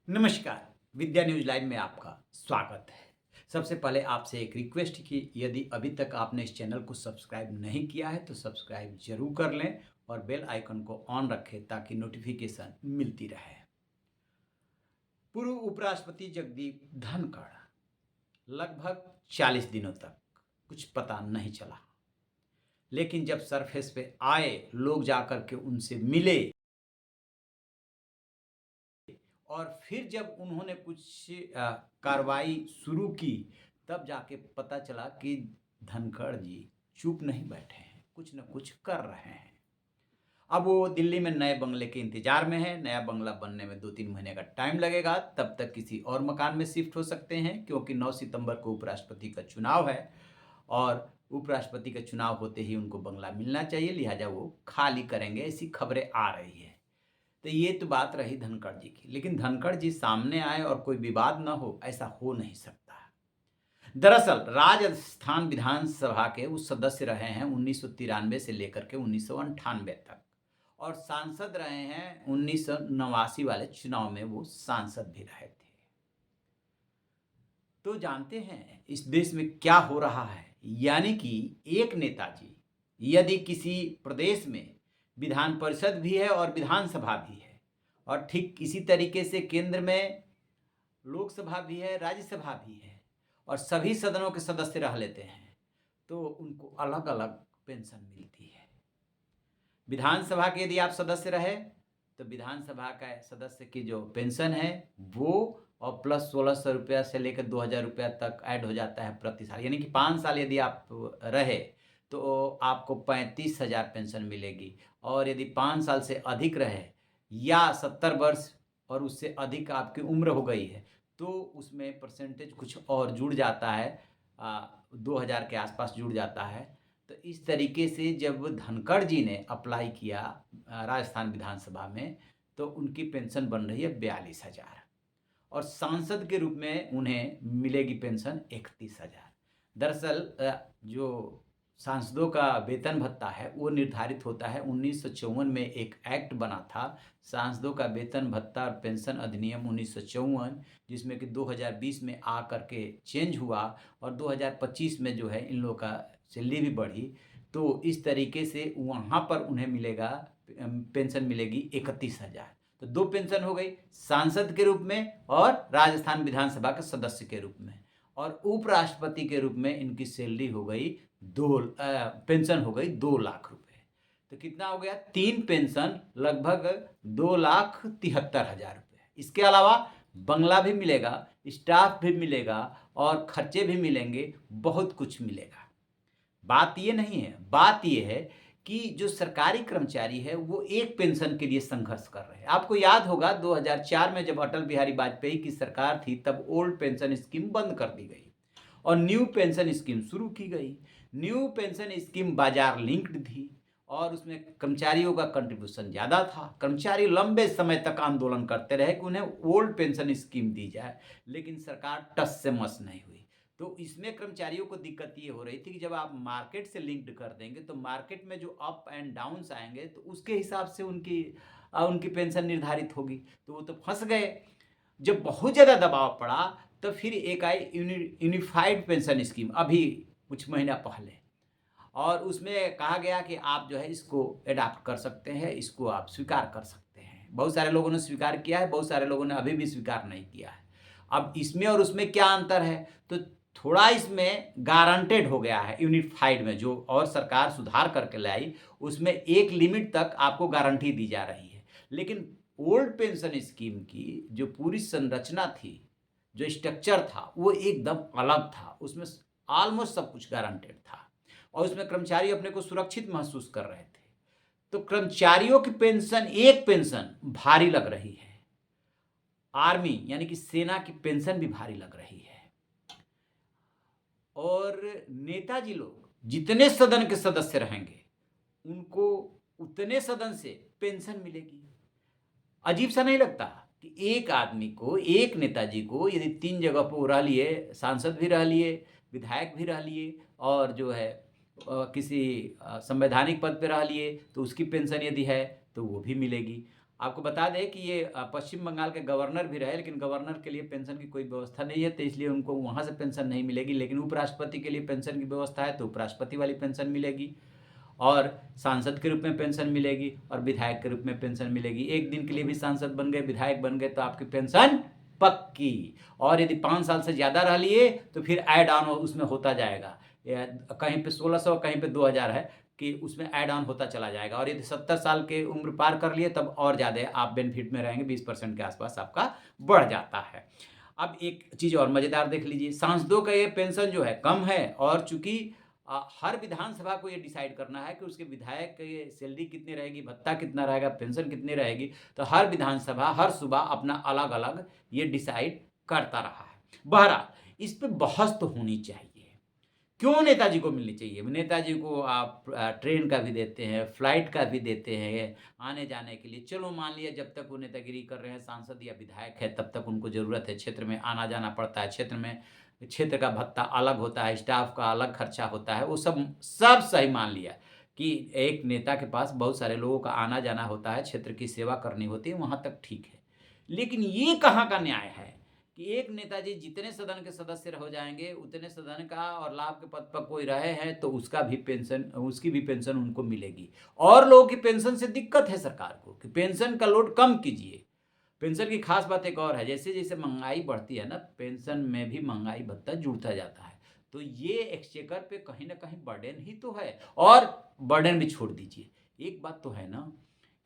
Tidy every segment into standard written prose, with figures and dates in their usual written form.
नमस्कार। विद्या news live में आपका स्वागत है। सबसे पहले आपसे एक रिक्वेस्ट कि यदि अभी तक आपने इस चैनल को सब्सक्राइब नहीं किया है तो सब्सक्राइब जरूर कर लें और बेल आइकन को ऑन रखें ताकि नोटिफिकेशन मिलती रहे। पूर्व उपराष्ट्रपति जगदीप धनखड़ लगभग 40 दिनों तक कुछ पता नहीं चला, लेकिन जब सरफेस पे आए, लोग जाकर के उनसे मिले और फिर जब उन्होंने कुछ कार्रवाई शुरू की, तब जाके पता चला कि धनखड़ जी चुप नहीं बैठे हैं, कुछ न कुछ कर रहे हैं। अब वो दिल्ली में नए बंगले के इंतजार में है। नया बंगला बनने में 2-3 महीने का टाइम लगेगा। तब तक किसी और मकान में शिफ्ट हो सकते हैं, क्योंकि 9 सितंबर को उपराष्ट्रपति का चुनाव है और उपराष्ट्रपति का चुनाव होते ही उनको बंगला मिलना चाहिए, लिहाजा वो खाली करेंगे, ऐसी खबरें आ रही है। तो ये तो बात रही धनखड़ जी की, लेकिन धनखड़ जी सामने आए और कोई विवाद ना हो, ऐसा हो नहीं सकता। दरअसल राजस्थान विधानसभा के वो सदस्य रहे हैं 1993 से लेकर के 1998 तक, और सांसद रहे हैं 1989 वाले चुनाव में, वो सांसद भी रहे थे। तो जानते हैं इस देश में क्या हो रहा है, यानी कि एक नेताजी यदि किसी प्रदेश में विधान परिषद भी है और विधानसभा भी है, और ठीक इसी तरीके से केंद्र में लोकसभा भी है, राज्यसभा भी है, और सभी सदनों के सदस्य रह लेते हैं, तो उनको अलग अलग पेंशन मिलती है। विधानसभा के यदि आप सदस्य रहे तो विधानसभा का सदस्य की जो पेंशन है वो, और प्लस 1600 रुपया से लेकर 2000 रुपया तक ऐड हो जाता है प्रति साल, यानी कि 5 साल यदि आप रहे तो आपको 35,000 पेंशन मिलेगी। और यदि 5 साल से अधिक रहे या 70 वर्ष और उससे अधिक आपकी उम्र हो गई है तो उसमें परसेंटेज कुछ और जुड़ जाता है, 2000 के आसपास जुड़ जाता है। तो इस तरीके से जब धनखड़ जी ने अप्लाई किया राजस्थान विधानसभा में, तो उनकी पेंशन बन रही है 42,000, और सांसद के रूप में उन्हें मिलेगी पेंशन 31,000। दरअसल जो सांसदों का वेतन भत्ता है वो निर्धारित होता है 1954 में, एक एक्ट बना था सांसदों का वेतन भत्ता और पेंशन अधिनियम 1954, जिसमें कि 2020 में आ करके चेंज हुआ और 2025 में जो है इन लोगों का सैलरी भी बढ़ी। तो इस तरीके से वहाँ पर उन्हें मिलेगा, पेंशन मिलेगी 31,000। तो 2 पेंशन हो गई, सांसद के रूप में और राजस्थान विधानसभा के सदस्य के रूप में, और उपराष्ट्रपति के रूप में इनकी सैलरी हो गई पेंशन हो गई 2 लाख रुपए। तो कितना हो गया? 3 पेंशन लगभग 2,73,000 रुपए। इसके अलावा बंगला भी मिलेगा, स्टाफ भी मिलेगा और खर्चे भी मिलेंगे, बहुत कुछ मिलेगा। बात ये नहीं है, बात ये है कि जो सरकारी कर्मचारी है वो एक पेंशन के लिए संघर्ष कर रहे हैं। आपको याद होगा 2004 में जब अटल बिहारी वाजपेयी की सरकार थी तब ओल्ड पेंशन स्कीम बंद कर दी गई और न्यू पेंशन स्कीम शुरू की गई। न्यू पेंशन स्कीम बाजार लिंक्ड थी और उसमें कर्मचारियों का कंट्रीब्यूशन ज़्यादा था। कर्मचारी लंबे समय तक आंदोलन करते रहे कि उन्हें ओल्ड पेंशन स्कीम दी जाए, लेकिन सरकार टस से मस नहीं हुई। तो इसमें कर्मचारियों को दिक्कत ये हो रही थी कि जब आप मार्केट से लिंक्ड कर देंगे तो मार्केट में जो अप एंड डाउन्स आएंगे तो उसके हिसाब से उनकी पेंशन निर्धारित होगी। तो वो तो फंस गए। जब बहुत ज़्यादा दबाव पड़ा तो फिर एक आई यूनिफाइड पेंशन स्कीम अभी कुछ महीना पहले, और उसमें कहा गया कि आप जो है इसको एडाप्ट कर सकते हैं, इसको आप स्वीकार कर सकते हैं। बहुत सारे लोगों ने स्वीकार किया है, बहुत सारे लोगों ने अभी भी स्वीकार नहीं किया है। अब इसमें और उसमें क्या अंतर है? तो थोड़ा इसमें गारंटेड हो गया है यूनिफाइड में, जो और सरकार सुधार करके लाई उसमें एक लिमिट तक आपको गारंटी दी जा रही है। लेकिन ओल्ड पेंशन स्कीम की जो पूरी संरचना थी, जो स्ट्रक्चर था, वो एकदम अलग था। उसमें ऑलमोस्ट सब कुछ गारंटेड था और उसमें कर्मचारी अपने को सुरक्षित महसूस कर रहे थे। तो कर्मचारियों की पेंशन, एक पेंशन भारी लग रही है। आर्मी यानी कि सेना की पेंशन भी भारी लग रही है। और नेताजी लोग जितने सदन के सदस्य रहेंगे उनको उतने सदन से पेंशन मिलेगी। अजीब सा नहीं लगता कि एक आदमी को, एक नेताजी को यदि 3 जगह पर वो रह लिए, सांसद भी रह लिए, विधायक भी रह लिए और जो है किसी संवैधानिक पद पे रह लिए, तो उसकी पेंशन यदि है तो वो भी मिलेगी। आपको बता दें कि ये पश्चिम बंगाल के गवर्नर भी रहे, लेकिन गवर्नर के लिए पेंशन की कोई व्यवस्था नहीं है, तो इसलिए उनको वहाँ से पेंशन नहीं मिलेगी। लेकिन उपराष्ट्रपति के लिए पेंशन की व्यवस्था है, तो उपराष्ट्रपति वाली पेंशन मिलेगी, और सांसद के रूप में पेंशन मिलेगी, और विधायक के रूप में पेंशन मिलेगी। एक दिन के लिए भी सांसद बन गए, विधायक बन गए, तो आपकी पेंशन पक्की। और यदि 5 साल से ज़्यादा रह लिए तो फिर ऐड ऑन उसमें होता जाएगा, कहीं पे 1600, कहीं पे 2000 है कि उसमें ऐड ऑन होता चला जाएगा। और यदि 70 साल के उम्र पार कर लिए तब और ज़्यादा आप बेनिफिट में रहेंगे, 20% के आसपास आपका बढ़ जाता है। अब एक चीज़ और मज़ेदार देख लीजिए, सांसदों का ये पेंशन जो है कम है, और चूंकि हर विधानसभा को ये डिसाइड करना है कि उसके विधायक की सैलरी कितनी रहेगी, भत्ता कितना रहेगा, पेंशन कितनी रहेगी, तो हर विधानसभा हर सुबह अपना अलग अलग ये डिसाइड करता रहा है। बहरहाल इस पर बहस तो होनी चाहिए, क्यों नेताजी को मिलनी चाहिए। नेताजी को आप ट्रेन का भी देते हैं, फ्लाइट का भी देते हैं आने जाने के लिए। चलो मान लिया जब तक वो नेतागिरी कर रहे हैं, सांसद या विधायक है, तब तक उनको ज़रूरत है, क्षेत्र में आना जाना पड़ता है, क्षेत्र का भत्ता अलग होता है, स्टाफ का अलग खर्चा होता है, वो सब सब सही मान लिया कि एक नेता के पास बहुत सारे लोगों का आना जाना होता है, क्षेत्र की सेवा करनी होती है, वहाँ तक ठीक है। लेकिन ये कहाँ का न्याय है कि एक नेताजी जितने सदन के सदस्य हो जाएंगे, उतने सदन का और लाभ के पद पर कोई रहे हैं तो उसका भी पेंशन, उसकी भी पेंशन उनको मिलेगी। और लोगों की पेंशन से दिक्कत है सरकार को कि पेंशन का लोड कम कीजिए। पेंशन की खास बात एक और है, जैसे जैसे महंगाई बढ़ती है ना, पेंशन में भी महंगाई भत्ता जुड़ता जाता है, तो ये एक्सचेकर पे कहीं ना कहीं बर्डन ही तो है। और बर्डन भी छोड़ दीजिए, एक बात तो है ना,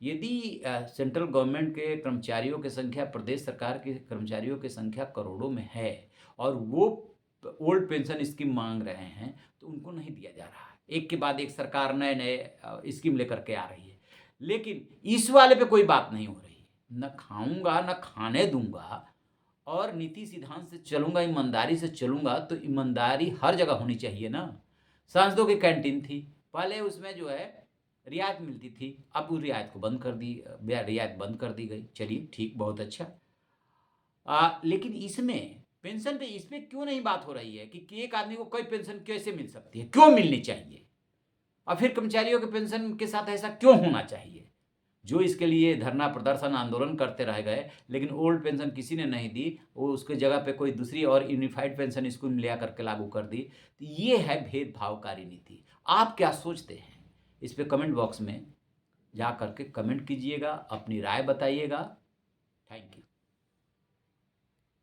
यदि सेंट्रल गवर्नमेंट के कर्मचारियों की संख्या, प्रदेश सरकार के कर्मचारियों की संख्या करोड़ों में है, और वो ओल्ड पेंशन स्कीम मांग रहे हैं, तो उनको नहीं दिया जा रहा है। एक के बाद एक सरकार नए नए स्कीम लेकर के आ रही है, लेकिन इस वाले पे कोई बात नहीं हो रही। न खाऊंगा न खाने दूंगा, और नीति सिद्धांत से चलूंगा, ईमानदारी से चलूंगा, तो ईमानदारी हर जगह होनी चाहिए ना। सांसदों की कैंटीन थी, पहले उसमें जो है रियायत मिलती थी, अब उस रियायत को बंद कर दी, रियायत बंद कर दी गई। चलिए ठीक, बहुत अच्छा। लेकिन इसमें पेंशन पे इस पे क्यों नहीं बात हो रही है कि एक आदमी को कोई पेंशन कैसे मिल सकती है, क्यों मिलनी चाहिए, और फिर कर्मचारियों के पेंशन के साथ ऐसा क्यों होना चाहिए। जो इसके लिए धरना प्रदर्शन आंदोलन करते रह गए, लेकिन ओल्ड पेंशन किसी ने नहीं दी, वो उसके जगह पे कोई दूसरी और यूनिफाइड पेंशन स्कीम ले करके लागू कर दी। तो ये है भेदभावकारी नीति। आप क्या सोचते हैं इस पे कमेंट बॉक्स में जा करके कमेंट कीजिएगा, अपनी राय बताइएगा। Thank you.